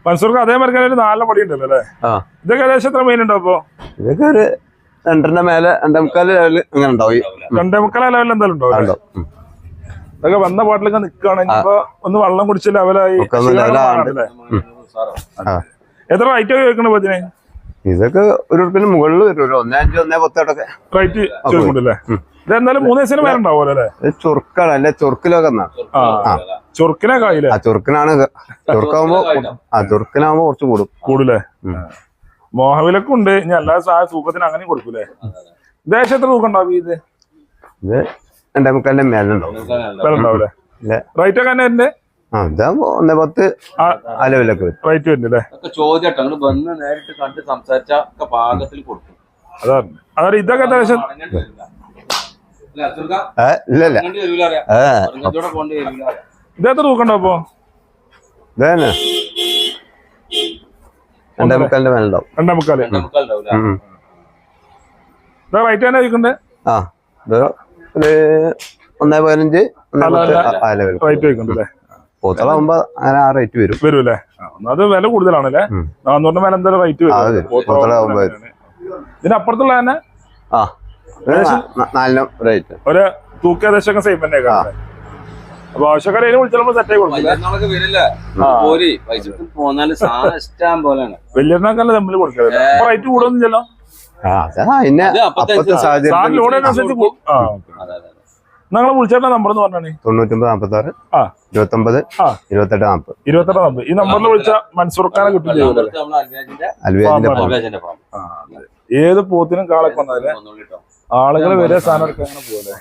മൻസൂർക്ക് അതേമാതിരി ഒരു 4 പടി ഉണ്ടല്ലോ അല്ലേ? ഇതൊക്കെ ഏകദേശം എത്ര മീൻ ഉണ്ടാവും ഇപ്പൊ? ഇതൊക്കെ ഒരു 2.5 മേലെ 2.25 ലെവല് അങ്ങനെ ഉണ്ടാവും. 2.25 ലെവലിൽ എന്തായാലും ഉണ്ടാവും. ഇതൊക്കെ വന്ന പാട്ടിലൊക്കെ നിക്കുകയാണെങ്കിൽ ഇപ്പൊ ഒന്ന് വെള്ളം കുടിച്ച് ലെവലായി. എത്ര റേറ്റ് ഒക്കെ ചോദിക്കണ ഇതിന്? ഇതൊക്കെ ഒരു മുകളിൽ വരും. 1.5 1.10 റേറ്റ് ചോദിക്കണ്ടല്ലേ? ഇതെന്തായാലും 3 ദിവസത്തിന് മേലെ ഉണ്ടാവുമല്ലോ അല്ലേ? ചുറുക്കാണ് അല്ലെ? ചുറുക്കിലൊക്കെ ചുറുക്കിനെ കായില്ലേ? ചുറുക്കിനാണ്. ചുറുക്കിനാകുമ്പോ കുറച്ച് കൂടൂലേ? മോഹവിലൊക്കെ ഉണ്ട്. ഇനി എല്ലാ തൂക്കത്തിന് അങ്ങനെ കൊടുക്കൂലേ? ദേശം എത്ര തൂക്കം ഉണ്ടാവും ഇത്? 2.25 മേലുണ്ടാവൂലേ? റേറ്റ് ഒക്കെ തന്നെ 1.10 ആ ലെവലൊക്കെ റേറ്റ് വരുന്നല്ലേ? അതാണ് ഇതൊക്കെ ഏകദേശം ഇതെത്ര തൂക്കണ്ടോ അപ്പൊ? 2.25 മേലുണ്ടാവും. 2.25 റേറ്റ് തന്നെ ചോദിക്കണ്ടേ? 1.15 റേറ്റ് ചോദിക്കണ്ടല്ലേ? പോത്തളാകുമ്പോ അങ്ങനെ ആ റേറ്റ് വരൂല്ലേ? അത് വില കൂടുതലാണല്ലേ? 400 മേലെ എന്തായാലും റേറ്റ് വരും. ഇതിനപ്പുറത്തുള്ള തന്നെ 4 റേറ്റ് ഒരു തൂക്ക ഏകദേശം സെയിം തന്നെ. അപ്പൊ ആവശ്യക്കാരെ വിളിച്ചപ്പോ സെറ്റ് ആയി കൊടുക്കില്ല. വലിയൊരെണ്ണക്കല്ല തമ്മിൽ കൊടുക്കുന്നത്. റേറ്റ് കൂടുതലൊന്നുമില്ലല്ലോ. നിങ്ങളെ വിളിച്ചേട്ട നമ്പർ എന്ന് പറഞ്ഞാണ് 99 46 29 28 40. ഈ നമ്പറിൽ വിളിച്ച മൻസൂർക്കാനെ കിട്ടും ചെയ്യൂലേ? ഏത് പോത്തിനും കാളൊക്കെ വന്നാലേ ആളുകൾ വരെ സാധനം എടുക്കാൻ അങ്ങനെ പോലെ.